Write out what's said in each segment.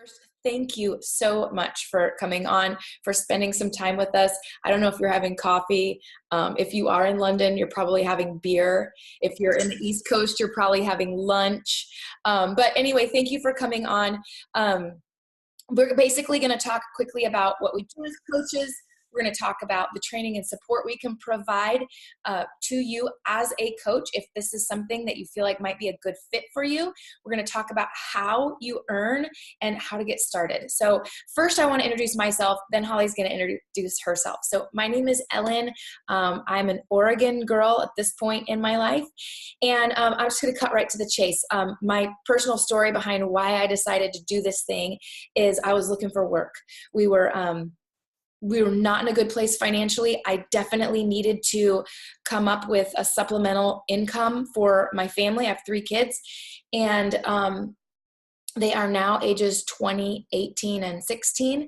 First, thank you so much for coming on, for spending some time with us. I don't know if you're having coffee. If you are in London, you're probably having beer. If you're in the East Coast, you're probably having lunch. But anyway, thank you for coming on. We're basically going to talk quickly about what we do as coaches. We're going to talk about the training and support we can provide to you as a coach if this is something that you feel like might be a good fit for you. We're going to talk about how you earn and how to get started. So first I want to introduce myself, then Holly's going to introduce herself. So my name is Ellen. I'm an Oregon girl at this point in my life. And I'm just going to cut right to the chase. My personal story behind why I decided to do this thing is I was looking for work. We were not in a good place financially. I definitely needed to come up with a supplemental income for my family. I have 3 kids, and they are now ages 20, 18, and 16.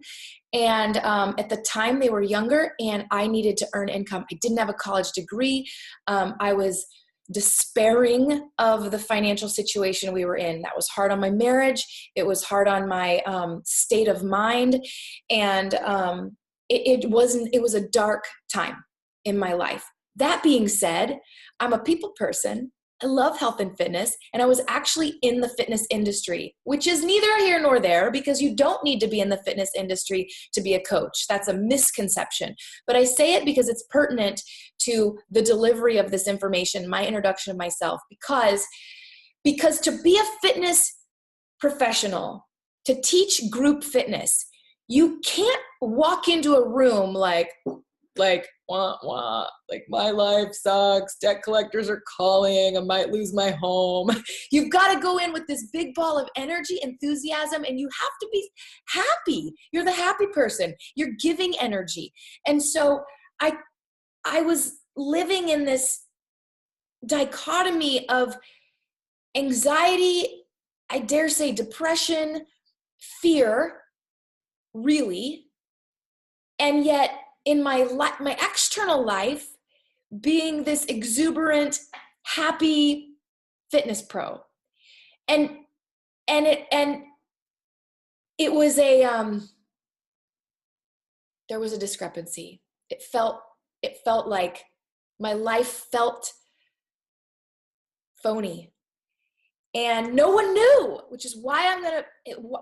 And at the time they were younger, and I needed to earn income. I didn't have a college degree. I was despairing of the financial situation we were in. That was hard on my marriage. It was hard on my state of mind. And it was a dark time in my life. That being said, I'm a people person. I love health and fitness, and I was actually in the fitness industry, which is neither here nor there because you don't need to be in the fitness industry to be a coach. That's a misconception. But I say it because it's pertinent to the delivery of this information, my introduction of myself, because to be a fitness professional, to teach group fitness, you can't walk into a room like, wah, wah, like my life sucks, debt collectors are calling, I might lose my home. You've got to go in with this big ball of energy, enthusiasm, and you have to be happy. You're the happy person. You're giving energy. And so I was living in this dichotomy of anxiety, I dare say depression, fear, really, and yet in my external life being this exuberant, happy fitness pro, and it was there was a discrepancy. It felt like my life felt phony. And no one knew, which is why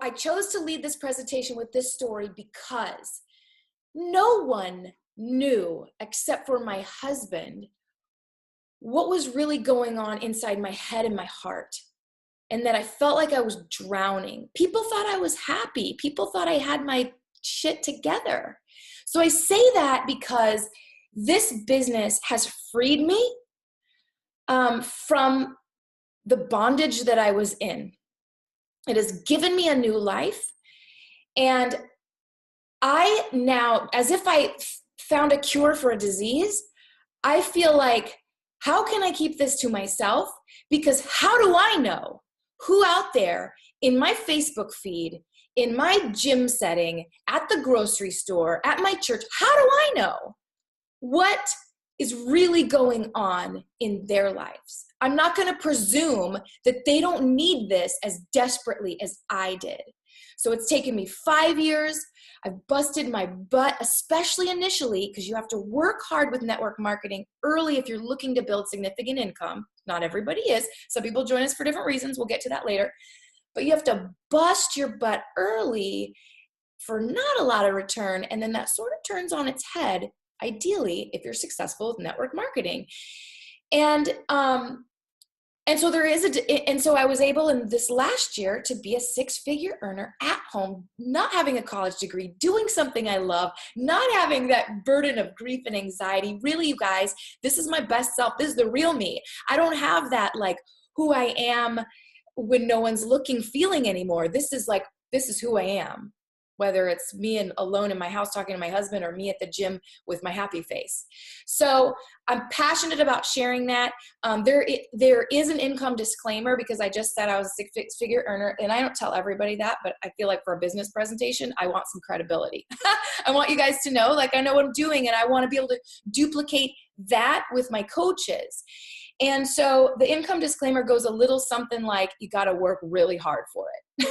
I chose to lead this presentation with this story, because no one knew except for my husband what was really going on inside my head and my heart. And that I felt like I was drowning. People thought I was happy. People thought I had my shit together. So I say that because this business has freed me from the bondage that I was in. It has given me a new life. And I now, as if I found a cure for a disease, I feel like, how can I keep this to myself? Because how do I know who out there in my Facebook feed, in my gym setting, at the grocery store, at my church, how do I know what is really going on in their lives? I'm not going to presume that they don't need this as desperately as I did. So it's taken me 5 years. I've busted my butt, especially initially, because you have to work hard with network marketing early if you're looking to build significant income. Not everybody is. Some people join us for different reasons. We'll get to that later. But you have to bust your butt early for not a lot of return. And then that sort of turns on its head, ideally, if you're successful with network marketing. And so I was able in this last year to be a 6-figure earner at home, not having a college degree, doing something I love, not having that burden of grief and anxiety. Really, you guys, this is my best self. This is the real me. I don't have that like who I am when no one's looking feeling anymore. This is who I am. Whether it's me alone in my house talking to my husband or me at the gym with my happy face. So I'm passionate about sharing that. There is an income disclaimer because I just said I was a 6-figure earner, and I don't tell everybody that, but I feel like for a business presentation, I want some credibility. I want you guys to know, like, I know what I'm doing, and I want to be able to duplicate that with my coaches. And so the income disclaimer goes a little something like, you got to work really hard for it.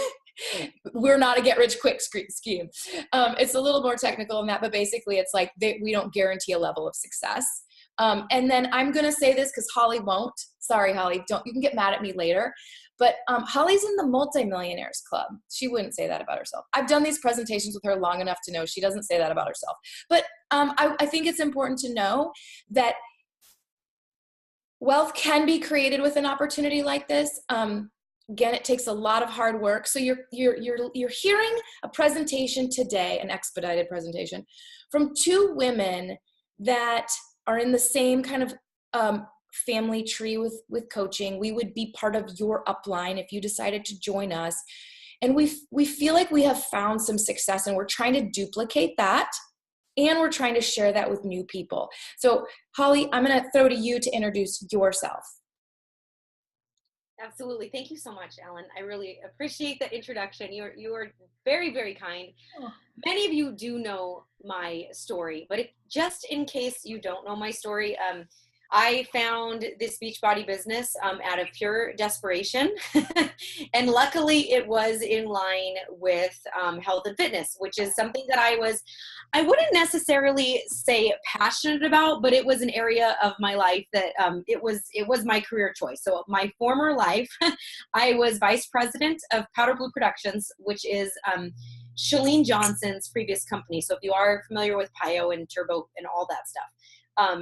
we're not a get rich quick scheme. It's a little more technical than that, but basically it's like we don't guarantee a level of success. And then I'm going to say this because Holly won't. Sorry, Holly, you can get mad at me later. But Holly's in the multimillionaires club. She wouldn't say that about herself. I've done these presentations with her long enough to know she doesn't say that about herself. But I think it's important to know that wealth can be created with an opportunity like this. Again, it takes a lot of hard work. So you're hearing a presentation today, an expedited presentation, from two women that are in the same kind of family tree with coaching. We would be part of your upline if you decided to join us. And we feel like we have found some success, and we're trying to duplicate that, and we're trying to share that with new people. So Holly, I'm going to throw to you to introduce yourself. Absolutely. Thank you so much, Ellen. I really appreciate the introduction. You are very, very kind. Oh. Many of you do know my story, but just in case you don't know my story, I found this Beachbody business out of pure desperation. And luckily it was in line with health and fitness, which is something that I wouldn't necessarily say passionate about, but it was an area of my life that it was my career choice. So my former life, I was vice president of Powder Blue Productions, which is Chalene Johnson's previous company. So if you are familiar with PIO and Turbo and all that stuff,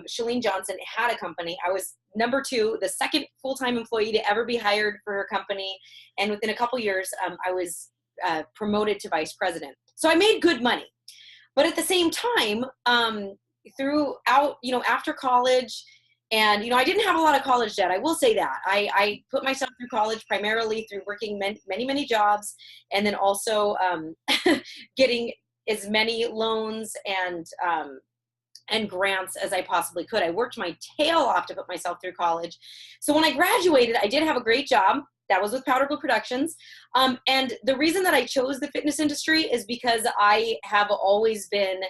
Chalene Johnson had a company. I was number 2, the second full-time employee to ever be hired for her company. And within a couple years, I was promoted to vice president. So I made good money. But at the same time, throughout, after college, and, I didn't have a lot of college debt. I will say that. I put myself through college primarily through working many, many jobs, and then also getting as many loans and grants as I possibly could. I worked my tail off to put myself through college. So when I graduated, I did have a great job. That was with Powder Blue Productions. And the reason that I chose the fitness industry is because I have always been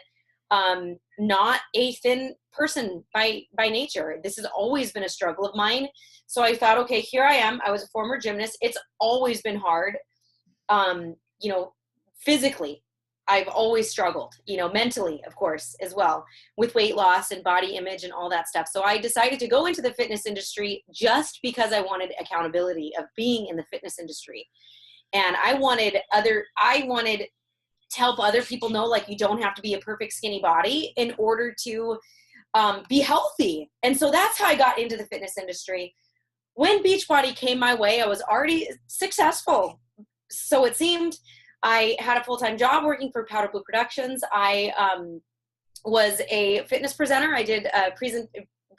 not a thin person by nature. This has always been a struggle of mine. So I thought, okay, here I am. I was a former gymnast. It's always been hard, physically. I've always struggled, mentally, of course, as well, with weight loss and body image and all that stuff. So I decided to go into the fitness industry just because I wanted accountability of being in the fitness industry. And I wanted to help other people know, like, you don't have to be a perfect skinny body in order to be healthy. And so that's how I got into the fitness industry. When Beachbody came my way, I was already successful. So it seemed. I had a full-time job working for Powder Blue Productions. I was a fitness presenter. I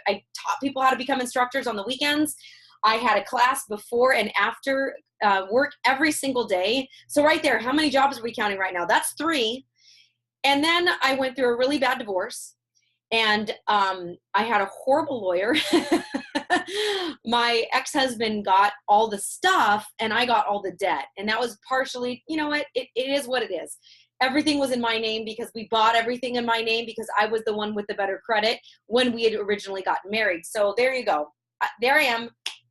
taught people how to become instructors on the weekends. I had a class before and after work every single day. So right there, how many jobs are we counting right now? That's 3. And then I went through a really bad divorce, and I had a horrible lawyer. My ex-husband got all the stuff and I got all the debt. And that was partially, it is what it is. Everything was in my name because we bought everything in my name because I was the one with the better credit when we had originally gotten married. So there you go. There I am,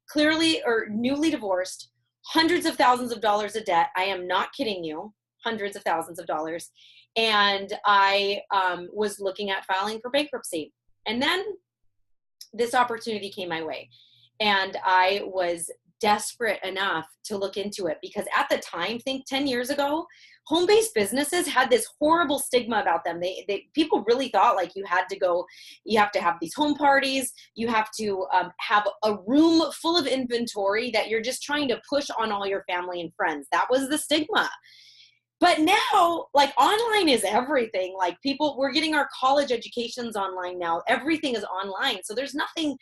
clearly or newly divorced, hundreds of thousands of dollars of debt. I am not kidding you, hundreds of thousands of dollars. And I was looking at filing for bankruptcy. And then this opportunity came my way, and I was desperate enough to look into it because at the time, think 10 years ago, home-based businesses had this horrible stigma about them. People really thought like you have to have these home parties. You have to have a room full of inventory that you're just trying to push on all your family and friends. That was the stigma. But now, like, online is everything. Like, we're getting our college educations online now. Everything is online. So there's nothing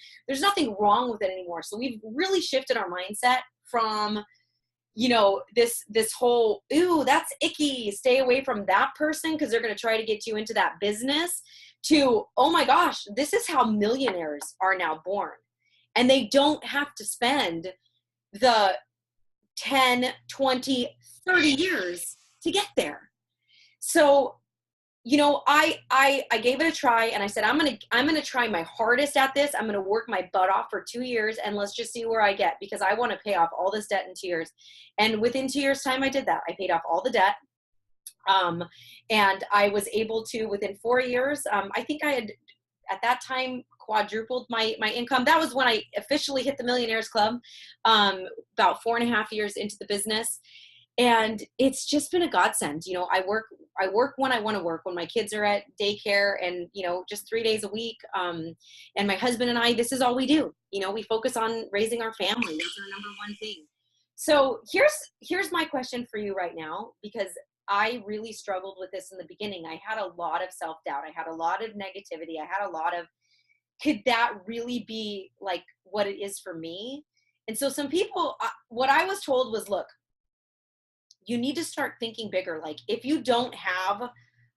wrong with it anymore. So we've really shifted our mindset from, this whole, ooh, that's icky, stay away from that person because they're going to try to get you into that business, to, oh my gosh, this is how millionaires are now born. And they don't have to spend the 10, 20, 30 years to get there. So I gave it a try, and I said, I'm going to try my hardest at this. I'm going to work my butt off for 2 years, and let's just see where I get, because I want to pay off all this debt in 2 years. And within 2 years time, I did that. I paid off all the debt. And I was able to, within 4 years, I think I had at that time quadrupled my income. That was when I officially hit the Millionaires Club, about 4.5 years into the business. And it's just been a godsend. I work when I want to work, when my kids are at daycare, and, just 3 days a week. And my husband and I, this is all we do. We focus on raising our family. That's our number one thing. So here's my question for you right now, because I really struggled with this in the beginning. I had a lot of self-doubt. I had a lot of negativity. I had a lot of, could that really be like what it is for me? And so some people, what I was told was, look, you need to start thinking bigger. Like, if you don't have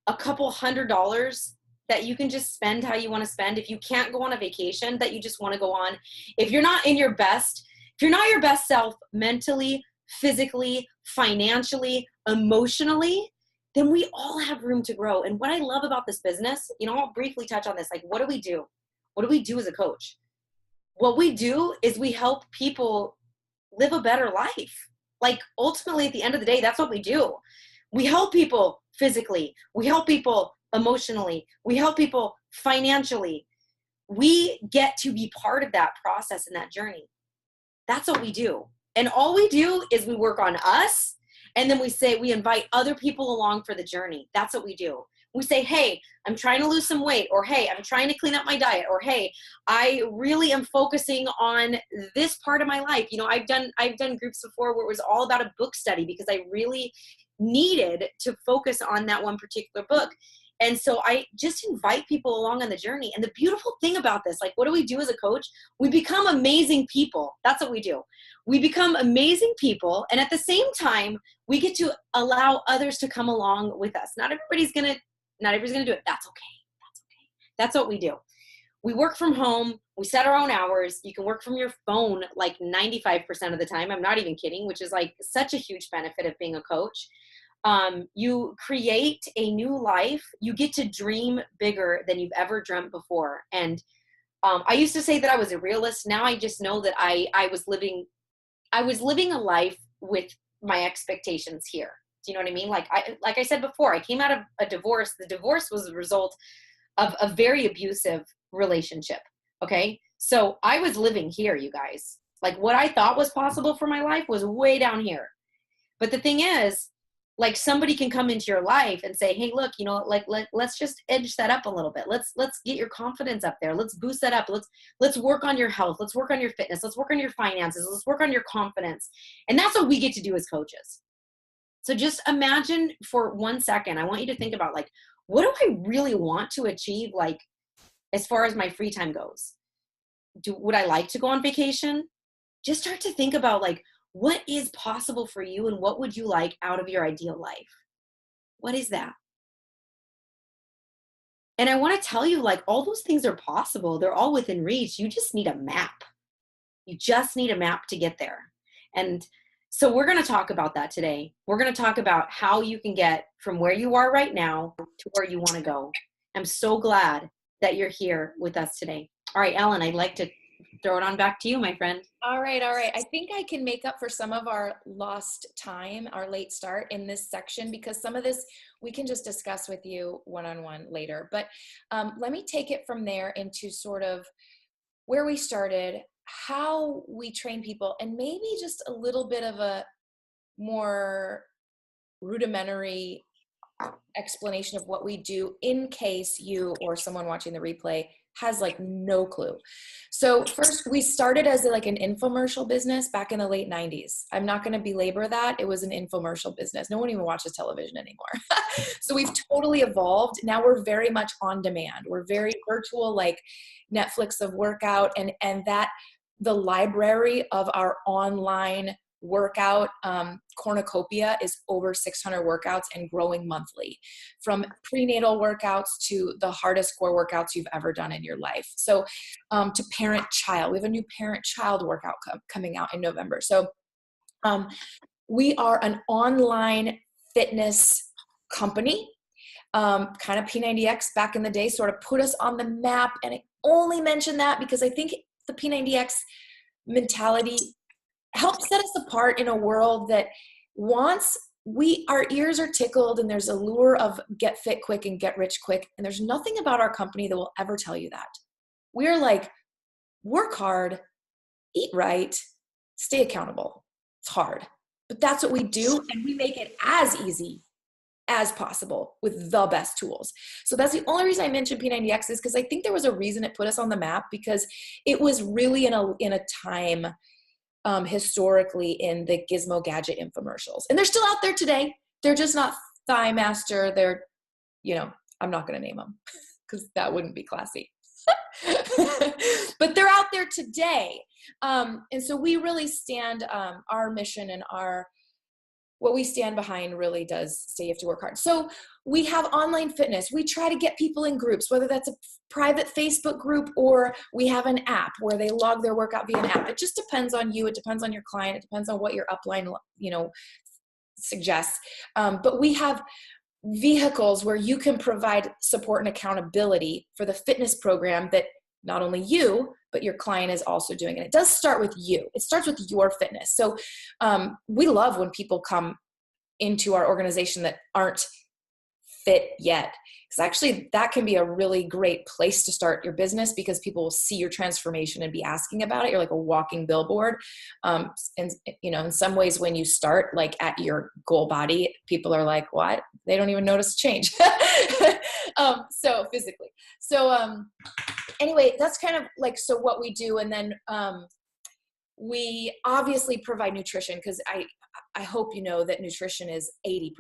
a couple $100 that you can just spend how you want to spend, if you can't go on a vacation that you just want to go on, if you're not your best self mentally, physically, financially, emotionally, then we all have room to grow. And what I love about this business, I'll briefly touch on this. Like, what do we do? What do we do as a coach? What we do is we help people live a better life. Like, ultimately, at the end of the day, that's what we do. We help people physically. We help people emotionally. We help people financially. We get to be part of that process and that journey. That's what we do. And all we do is we work on us, and then we invite other people along for the journey. That's what we do. We say, hey, I'm trying to lose some weight, or hey, I'm trying to clean up my diet, or hey, I really am focusing on this part of my life. I've done groups before where it was all about a book study, because I really needed to focus on that one particular book. And so I just invite people along on the journey. And the beautiful thing about this, like, what do we do as a coach? We become amazing people. That's what we do. We become amazing people. And at the same time, we get to allow others to come along with us. Not everybody's going to do it. That's okay. That's what we do. We work from home. We set our own hours. You can work from your phone like 95% of the time. I'm not even kidding, which is like such a huge benefit of being a coach. You create a new life. You get to dream bigger than you've ever dreamt before. And I used to say that I was a realist. Now I just know that I was living a life with my expectations here. Do you know what I mean? Like I said before, I came out of a divorce. The divorce was a result of a very abusive relationship. Okay. So I was living here, you guys. Like, what I thought was possible for my life was way down here. But the thing is, like, somebody can come into your life and say, hey, look, let's just edge that up a little bit. Let's get your confidence up there. Let's boost that up. Let's work on your health. Let's work on your fitness. Let's work on your finances. Let's work on your confidence. And that's what we get to do as coaches. So just imagine for 1 second, I want you to think about, like, what do I really want to achieve, like, as far as my free time goes? Would I like to go on vacation? Just start to think about, like, what is possible for you, and what would you like out of your ideal life? What is that? And I want to tell you, like, all those things are possible. They're all within reach. You just need a map. You just need a map to get there. And so we're going to talk about that today. We're going to talk about how you can get from where you are right now to where you want to go. I'm so glad that you're here with us today. All right, Ellen, I'd like to throw it on back to you, my friend. All right. I think I can make up for some of our lost time, our late start in this section, because some of this we can just discuss with you one-on-one later. But let me take it from there into sort of where we started, how we train people, and maybe just a little bit of a more rudimentary explanation of what we do in case you or someone watching the replay has like no clue. So first, we started as like an infomercial business back in the late 90s. I'm not going to belabor that. It was an infomercial business. No one even watches television anymore. So we've totally evolved. Now we're very much on demand. We're very virtual, like Netflix of workout, and that the library of our online workout cornucopia is over 600 workouts and growing monthly, from prenatal workouts to the hardest core workouts you've ever done in your life. So to parent-child, we have a new parent-child workout coming out in November. So we are an online fitness company. kind of P90X back in the day sort of put us on the map. And I only mention that because I think the P90X mentality helps set us apart in a world that wants, our ears are tickled and there's a lure of get fit quick and get rich quick. And there's nothing about our company that will ever tell you that. We're like, work hard, eat right, stay accountable. It's hard, but that's what we do. And we make it as easy as possible with the best tools. So that's the only reason I mentioned P90X is because I think there was a reason it put us on the map, because it was really in a time historically in the gizmo gadget infomercials. And they're still out there today. They're just not Thigh Master. They're, I'm not going to name them because that wouldn't be classy. But they're out there today. And so we really stand, our mission and what we stand behind really does say you have to work hard. So we have online fitness. We try to get people in groups, whether that's a private Facebook group or we have an app where they log their workout via an app. It just depends on you. It depends on your client. It depends on what your upline, suggests. But we have vehicles where you can provide support and accountability for the fitness program that not only you, but your client is also doing. And it does start with you. It starts with your fitness. So we love when people come into our organization that aren't fit yet. Because actually that can be a really great place to start your business, because people will see your transformation and be asking about it. You're like a walking billboard. And in some ways when you start like at your goal body, people are like, what? They don't even notice change. So physically. So anyway, that's kind of like, so what we do. And then we obviously provide nutrition, because I hope you know that nutrition is 80%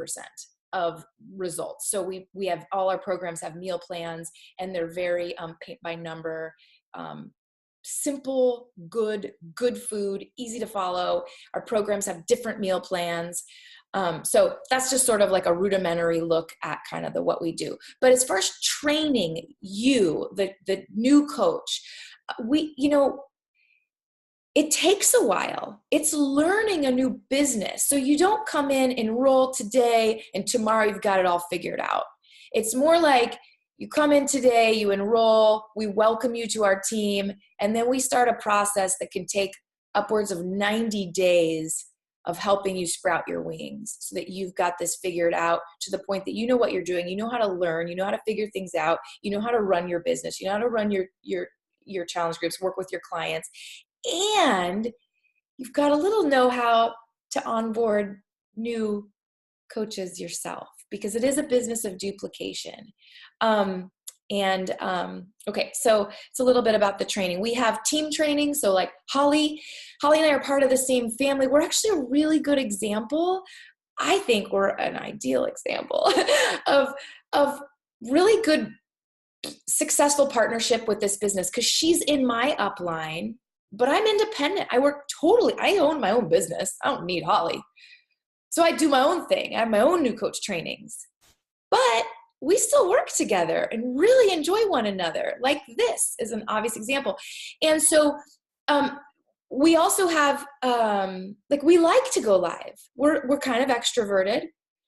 of results. So we have, all our programs have meal plans, and they're very paint by number, simple, good food, easy to follow. Our programs have different meal plans. So that's just sort of like a rudimentary look at kind of what we do. But as far as training you, the new coach, it takes a while. It's learning a new business. So you don't come in, enroll today, and tomorrow you've got it all figured out. It's more like you come in today, you enroll, we welcome you to our team, and then we start a process that can take upwards of 90 days of helping you sprout your wings so that you've got this figured out to the point that you know what you're doing, you know how to learn, you know how to figure things out, you know how to run your business, you know how to run your challenge groups, work with your clients, and you've got a little know-how to onboard new coaches yourself, because it is a business of duplication. Okay, so it's a little bit about the training. We have team training. So like Holly and I are part of the same family. We're actually a really good example. I think we're an ideal example of really good, successful partnership with this business, because she's in my upline, but I'm independent. I own my own business. I don't need Holly. So I do my own thing. I have my own new coach trainings, but we still work together and really enjoy one another. Like this is an obvious example. And so we also have, we like to go live. We're kind of extroverted.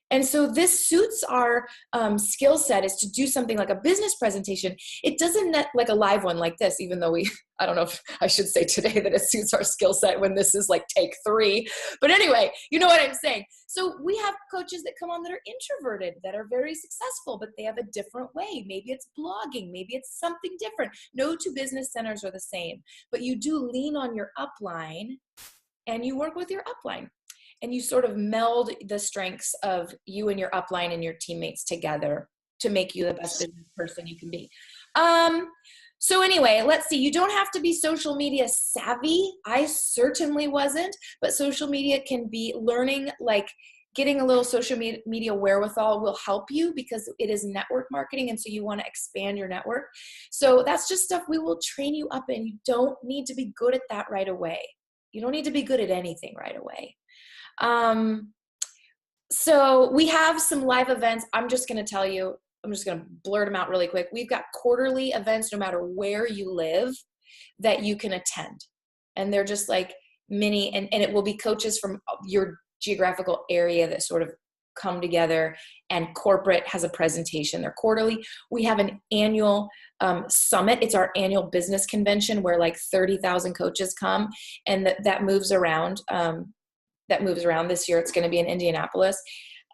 And so this suits our skill set, is to do something like a business presentation. It doesn't like a live one like this, even though I don't know if I should say today that it suits our skill set when this is like take 3. But anyway, you know what I'm saying. So we have coaches that come on that are introverted, that are very successful, but they have a different way. Maybe it's blogging, maybe it's something different. No two business centers are the same, but you do lean on your upline and you work with your upline. And you sort of meld the strengths of you and your upline and your teammates together to make you the best business person you can be. So anyway, let's see. You don't have to be social media savvy. I certainly wasn't, but social media can be learning, like getting a little social media wherewithal will help you, because it is network marketing. And so you want to expand your network. So that's just stuff we will train you up in. You don't need to be good at that right away. You don't need to be good at anything right away. So we have some live events. I'm just going to blurt them out really quick. We've got quarterly events, no matter where you live, that you can attend. And they're just like mini, and it will be coaches from your geographical area that sort of come together, and corporate has a presentation. They're quarterly. We have an annual summit. It's our annual business convention where like 30,000 coaches come, and that moves around. This year. It's going to be in Indianapolis.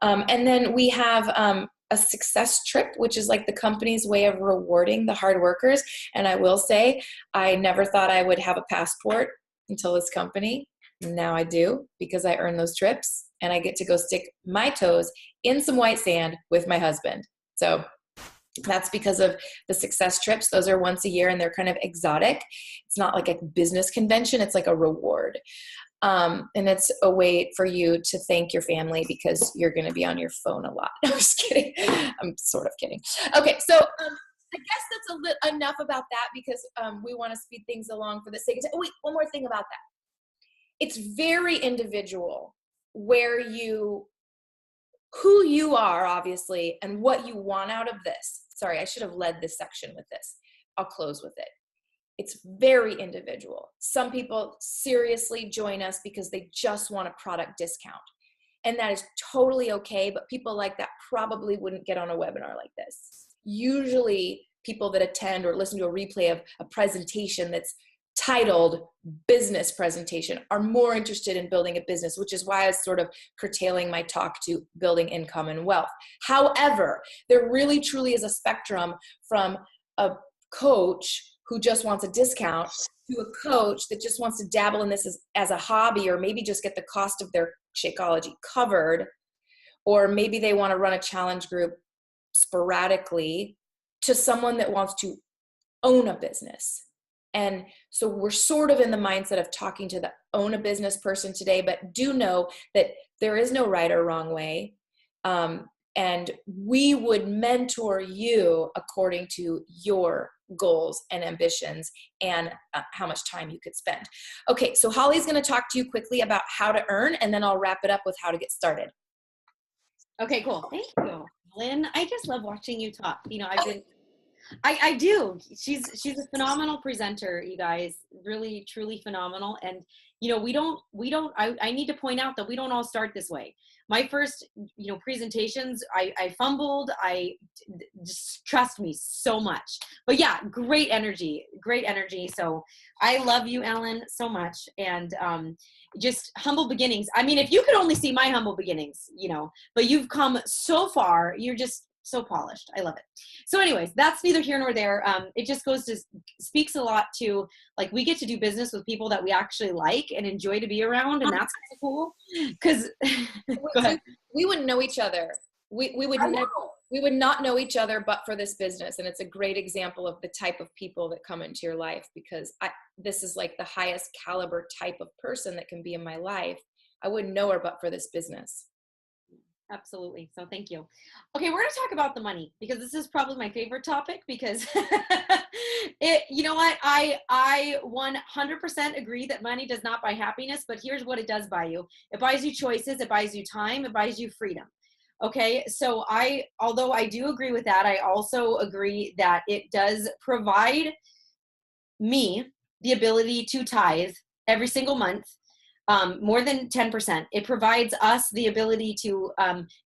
And then we have a success trip, which is like the company's way of rewarding the hard workers. And I will say, I never thought I would have a passport until this company. Now I do, because I earn those trips and I get to go stick my toes in some white sand with my husband. So that's because of the success trips. Those are once a year and they're kind of exotic. It's not like a business convention. It's like a reward. And it's a way for you to thank your family because you're going to be on your phone a lot. I'm just kidding. I'm sort of kidding. Okay. So, I guess that's enough about that because we want to speed things along for the sake of time. Oh, wait, one more thing about that. It's very individual who you are, obviously, and what you want out of this. Sorry, I should have led this section with this. I'll close with it. It's very individual. Some people seriously join us because they just want a product discount. And that is totally okay, but people like that probably wouldn't get on a webinar like this. Usually people that attend or listen to a replay of a presentation that's titled business presentation are more interested in building a business, which is why I was sort of curtailing my talk to building income and wealth. However, there really truly is a spectrum from a coach who just wants a discount to a coach that just wants to dabble in this as a hobby, or maybe just get the cost of their Shakeology covered, or maybe they want to run a challenge group sporadically, to someone that wants to own a business. And so we're sort of in the mindset of talking to the own a business person today, but do know that there is no right or wrong way. And we would mentor you according to your goals and ambitions and how much time you could spend. Okay, so Holly's going to talk to you quickly about how to earn, and then I'll wrap it up with how to get started. Okay, cool. Thank you, Lynn. I just love watching you talk. I do. She's a phenomenal presenter, you guys. Really, truly phenomenal. And I need to point out that we don't all start this way. My first, presentations, I fumbled. Just trust me so much. But yeah, great energy. So I love you, Ellen, so much. And just humble beginnings. I mean, if you could only see my humble beginnings, but you've come so far. You're just so polished. I love it. So anyways, that's neither here nor there. It just speaks a lot to, like, we get to do business with people that we actually like and enjoy to be around. And that's kind of cool. Cause we wouldn't know each other. We would not know each other, but for this business. And it's a great example of the type of people that come into your life, because this is like the highest caliber type of person that can be in my life. I wouldn't know her, but for this business. Absolutely. So thank you. Okay, we're going to talk about the money, because this is probably my favorite topic, because I 100% agree that money does not buy happiness, but here's what it does buy you. It buys you choices, it buys you time, it buys you freedom. Okay, so although I do agree with that, I also agree that it does provide me the ability to tithe every single month. More than 10%. It provides us the ability to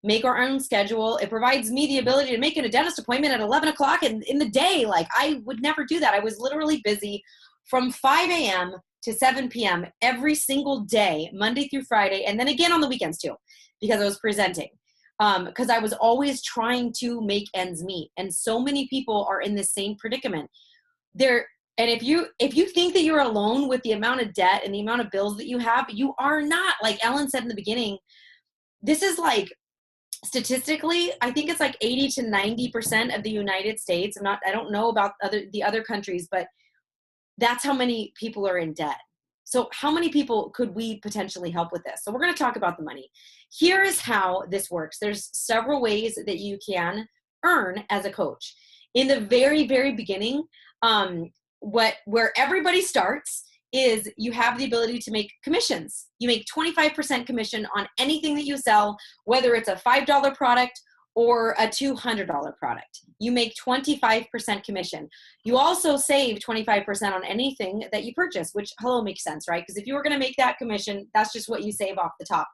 make our own schedule. It provides me the ability to make a dentist appointment at 11 o'clock in the day. Like, I would never do that. I was literally busy from 5 a.m. to 7 p.m. every single day, Monday through Friday, and then again on the weekends too, because I was presenting. Because I was always trying to make ends meet. And so many people are in the same predicament. And if you think that you're alone with the amount of debt and the amount of bills that you have, you are not. Like Ellen said in the beginning, this is like, statistically, I think it's like 80 to 90% of the United States. I don't know about the other countries, but that's how many people are in debt. So how many people could we potentially help with this? So we're going to talk about the money. Here is how this works. There's several ways that you can earn as a coach. In the very, very beginning, where everybody starts is you have the ability to make commissions. You make 25% commission on anything that you sell, whether it's a $5 product or a $200 product. You make 25% commission. You also save 25% on anything that you purchase, which makes sense, right? Because if you were going to make that commission, that's just what you save off the top.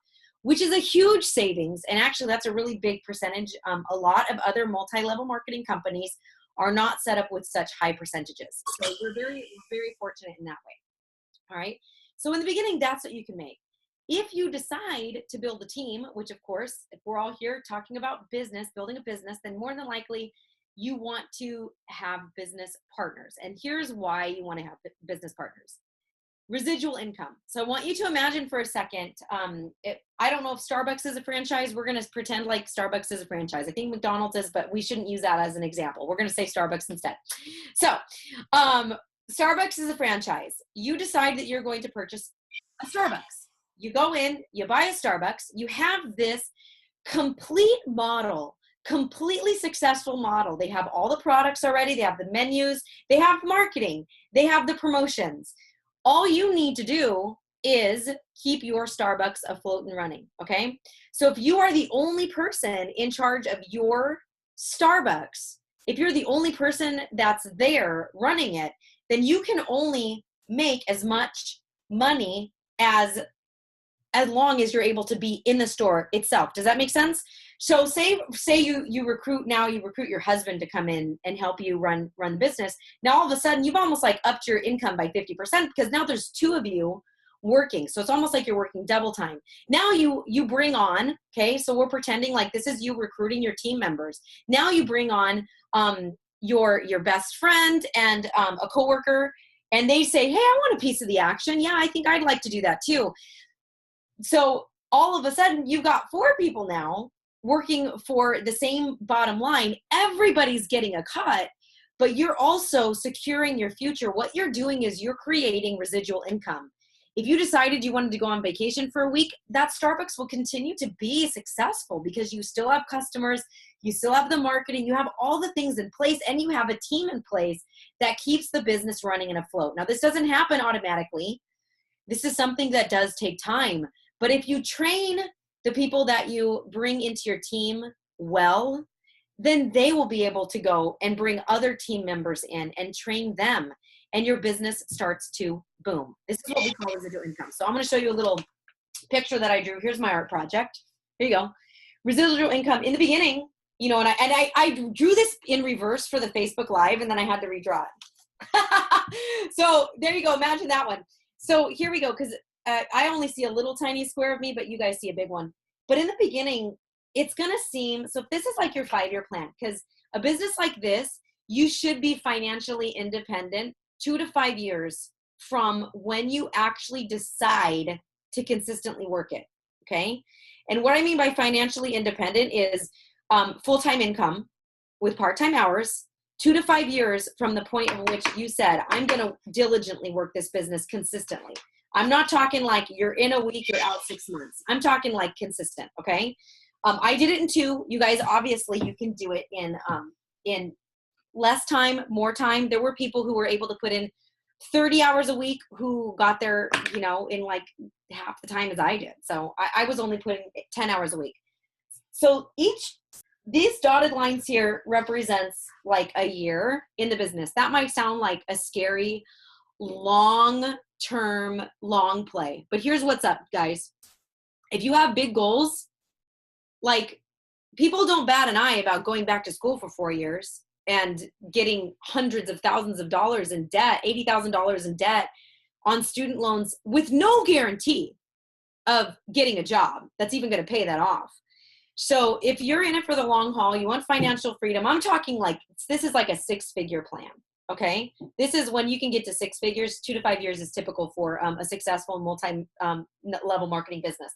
which is a huge savings. And actually that's a really big percentage. A lot of other multi-level marketing companies are not set up with such high percentages. So we're very fortunate in that way. All right. So in the beginning, that's what you can make. If you decide to build a team, which of course, if we're all here talking about business, building a business, then more than likely you want to have business partners. And here's why you want to have business partners. Residual income. So I want you to imagine for a second, I don't know if Starbucks is a franchise. We're going to pretend like Starbucks is a franchise. I think McDonald's is, but we shouldn't use that as an example. We're going to say Starbucks instead. So Starbucks is a franchise. You decide that you're going to purchase a Starbucks. You go in, you buy a Starbucks, you have this complete model, completely successful model. They have all the products already. They have the menus. They have marketing. They have the promotions. All you need to do is keep your Starbucks afloat and running, okay? So if you are the only person in charge of your Starbucks, if you're the only person that's there running it, then you can only make as much money as long as you're able to be in the store itself. Does that make sense? So say you recruit your husband to come in and help you run the business. Now all of a sudden you've almost like upped your income by 50% because now there's two of you working. So it's almost like you're working double time. Now you bring on, okay, so we're pretending like this is you recruiting your team members. Now you bring on your best friend and a coworker, and they say, hey, I want a piece of the action. Yeah, I think I'd like to do that too. So all of a sudden you've got 4 people now working for the same bottom line. Everybody's getting a cut, but you're also securing your future. What you're doing is you're creating residual income. If you decided you wanted to go on vacation for a week, that Starbucks will continue to be successful because you still have customers, you still have the marketing, you have all the things in place, and you have a team in place that keeps the business running and afloat. Now, this doesn't happen automatically. This is something that does take time. But if you train the people that you bring into your team well, then they will be able to go and bring other team members in and train them. And your business starts to boom. This is what we call residual income. So I'm going to show you a little picture that I drew. Here's my art project. Here you go. Residual income. In the beginning, you know, and I drew this in reverse for the Facebook Live, and then I had to redraw it. So there you go. Imagine that one. So here we go, because I only see a little tiny square of me, but you guys see a big one. But in the beginning, it's going to seem, so if this is like your 5-year plan, because a business like this, you should be financially independent 2 to 5 years from when you actually decide to consistently work it, okay? And what I mean by financially independent is full-time income with part-time hours, 2 to 5 years from the point of which you said, I'm going to diligently work this business consistently. I'm not talking like you're in a week, you're out 6 months. I'm talking like consistent, okay? I did it in 2. You guys, obviously, you can do it in less time, more time. There were people who were able to put in 30 hours a week who got there, you know, in like half the time as I did. So I was only putting 10 hours a week. So these dotted lines here represents like a year in the business. That might sound like a scary, long-term, long play. But here's what's up, guys. If you have big goals, like people don't bat an eye about going back to school for 4 years and getting hundreds of thousands of dollars in debt, $80,000 in debt on student loans with no guarantee of getting a job that's even going to pay that off. So if you're in it for the long haul, you want financial freedom, I'm talking like, this is like a 6-figure plan. Okay. This is when you can get to 6 figures. 2 to 5 years is typical for a successful multi-level marketing business.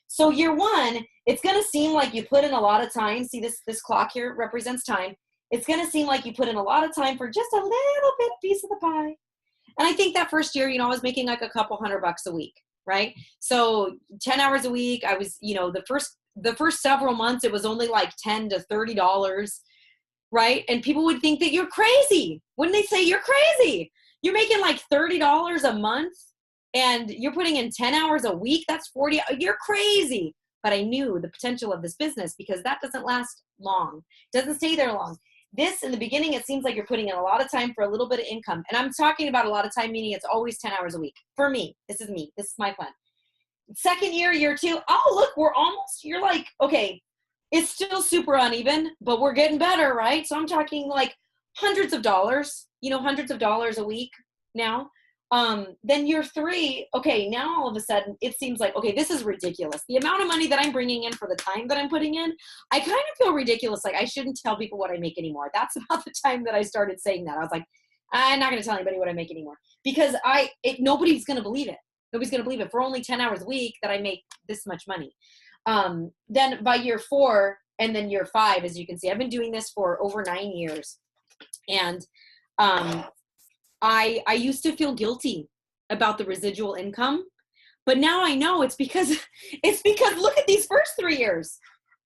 So year 1, it's going to seem like you put in a lot of time. See this clock here represents time. It's going to seem like you put in a lot of time for just a little bit piece of the pie. And I think that first year, you know, I was making like a couple $100 a week, right? So 10 hours a week, I was, you know, the first several months, it was only like $10 to $30, right? And people would think that you're crazy. Wouldn't they say you're crazy? You're making like $30 a month and you're putting in 10 hours a week. That's 40. You're crazy. But I knew the potential of this business because that doesn't last long. It doesn't stay there long. This, in the beginning, it seems like you're putting in a lot of time for a little bit of income. And I'm talking about a lot of time, meaning it's always 10 hours a week. For me, this is me. This is my plan. second year, year two, oh, look, you're like, okay, it's still super uneven, but we're getting better, right? So I'm talking like hundreds of dollars a week now. Then year three, okay, now all of a sudden it seems like, okay, this is ridiculous. The amount of money that I'm bringing in for the time that I'm putting in, I kind of feel ridiculous. Like I shouldn't tell people what I make anymore. That's about the time that I started saying that. I was like, I'm not going to tell anybody what I make anymore because nobody's going to believe it. Nobody's going to believe it for only 10 hours a week that I make this much money. Then by year 4 and then year 5, as you can see, I've been doing this for over 9 years. And, I used to feel guilty about the residual income, but now I know it's because look at these first 3 years,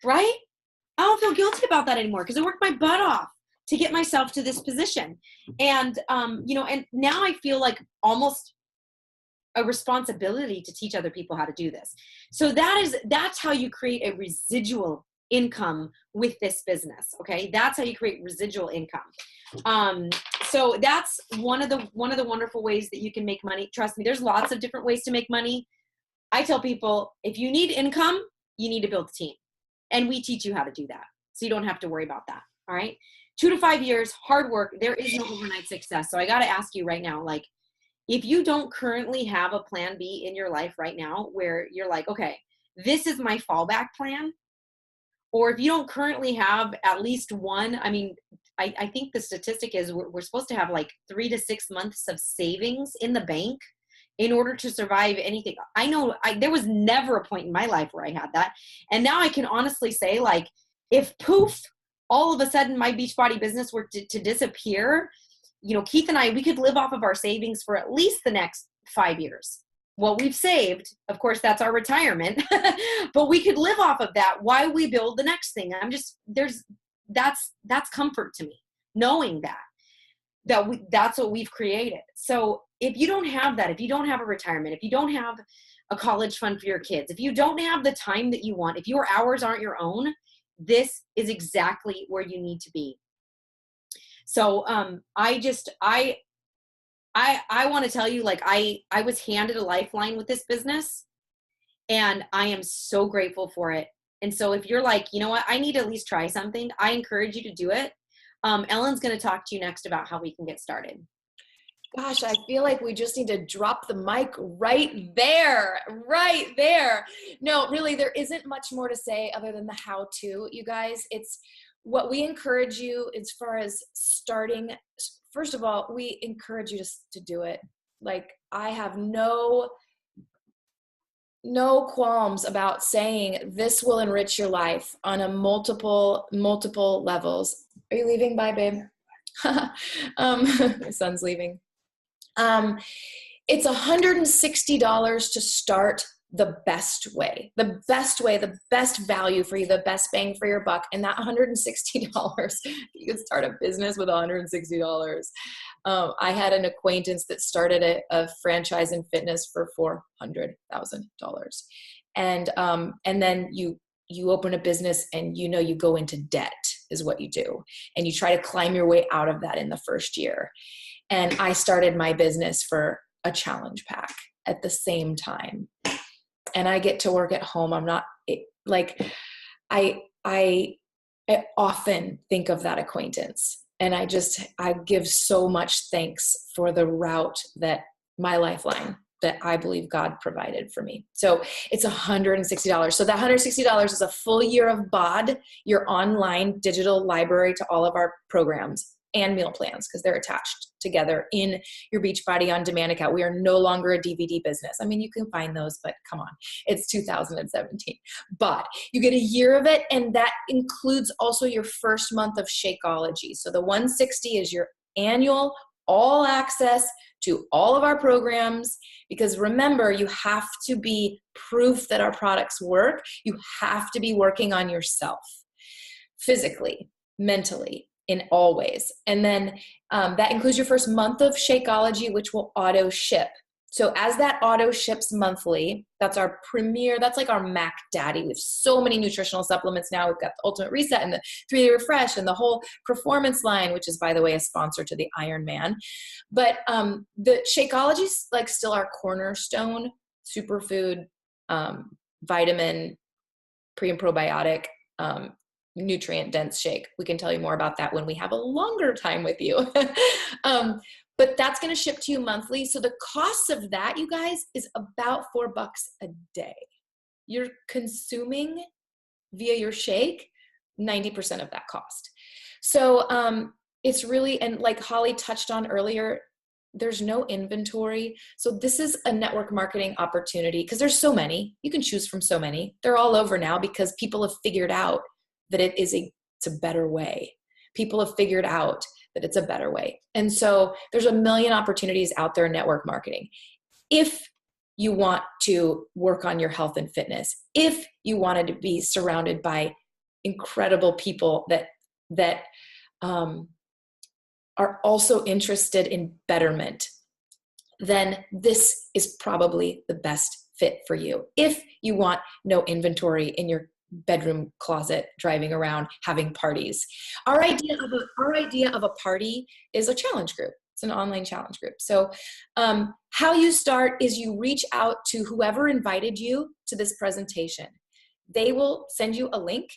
right? I don't feel guilty about that anymore because I worked my butt off to get myself to this position. And, and now I feel like almost a responsibility to teach other people how to do this. So that's how you create a residual income with this business. Okay. That's how you create residual income. So that's one of the wonderful ways that you can make money. Trust me, there's lots of different ways to make money. I tell people, if you need income, you need to build a team, and we teach you how to do that. So you don't have to worry about that. All right. 2 to 5 years, hard work. There is no overnight success. So I got to ask you right now, like, if you don't currently have a plan B in your life right now, where you're like, okay, this is my fallback plan, or if you don't currently have at least one, I mean, I think the statistic is we're supposed to have like 3 to 6 months of savings in the bank in order to survive anything. I know there was never a point in my life where I had that. And now I can honestly say, like, if poof, all of a sudden my Beachbody business were to disappear, Keith and I, we could live off of our savings for at least the next 5 years. What we've saved, of course, that's our retirement, but we could live off of that while we build the next thing. That's comfort to me, knowing that's what we've created. So if you don't have that, if you don't have a retirement, if you don't have a college fund for your kids, if you don't have the time that you want, if your hours aren't your own, this is exactly where you need to be. So I want to tell you, like, I was handed a lifeline with this business, and I am so grateful for it. And so if you're like, you know what, I need to at least try something, I encourage you to do it. Ellen's going to talk to you next about how we can get started. Gosh, I feel like we just need to drop the mic right there. No, really, there isn't much more to say other than the how-to, you guys. It's what we encourage you as far as starting. First of all, we encourage you to do it. Like, I have no qualms about saying this will enrich your life on a multiple levels. Are you leaving? Bye, babe. My son's leaving. It's $160 to start the best way, the best value for you, the best bang for your buck. And that $160, you can start a business with $160. I had an acquaintance that started a franchise in fitness for $400,000. And then you open a business and you go into debt is what you do. And you try to climb your way out of that in the first year. And I started my business for a challenge pack at the same time. And I get to work at home. I'm not like, I often think of that acquaintance, and I give so much thanks for the route that my lifeline that I believe God provided for me. So it's $160. So that $160 is a full year of BOD, your online digital library to all of our programs, and meal plans, because they're attached together in your Beachbody On Demand account. We are no longer a DVD business. I mean, you can find those, but come on, it's 2017. But you get a year of it, and that includes also your first month of Shakeology. So the 160 is your annual all access to all of our programs, because remember, you have to be proof that our products work. You have to be working on yourself physically, mentally, in all ways. And then that includes your first month of Shakeology, which will auto ship. So as that auto ships monthly, that's our premier, that's like our Mac Daddy. We have so many nutritional supplements now. We've got the Ultimate Reset and the 3-Day Refresh and the whole performance line, which is, by the way, a sponsor to the Iron Man. But the Shakeology is like still our cornerstone superfood vitamin, pre and probiotic, nutrient dense shake. We can tell you more about that when we have a longer time with you. But that's going to ship to you monthly. So the cost of that, you guys, is about $4 a day. You're consuming via your shake 90% of that cost. So it's really, and like Holly touched on earlier, there's no inventory. So this is a network marketing opportunity because there's so many. You can choose from so many. They're all over now because people have figured out that it's a better way. People have figured out that it's a better way. And so there's a million opportunities out there in network marketing. If you want to work on your health and fitness, if you wanted to be surrounded by incredible people that are also interested in betterment, then this is probably the best fit for you. If you want no inventory in your bedroom closet, driving around, having parties. Our idea of a party is a challenge group. It's an online challenge group. So how you start is you reach out to whoever invited you to this presentation. They will send you a link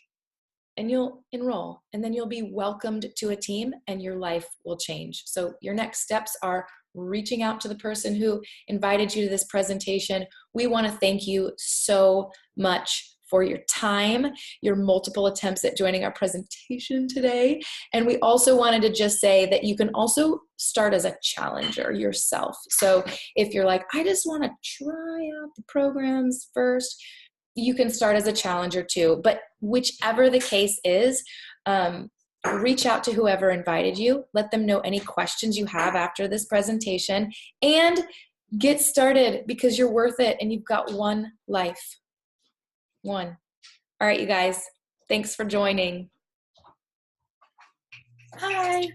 and you'll enroll, and then you'll be welcomed to a team and your life will change. So your next steps are reaching out to the person who invited you to this presentation. We want to thank you so much for your time, your multiple attempts at joining our presentation today. And we also wanted to just say that you can also start as a challenger yourself. So if you're like, I just want to try out the programs first, you can start as a challenger too. But whichever the case is, reach out to whoever invited you, let them know any questions you have after this presentation, and get started because you're worth it and you've got one life. One. All right, you guys, thanks for joining. Hi.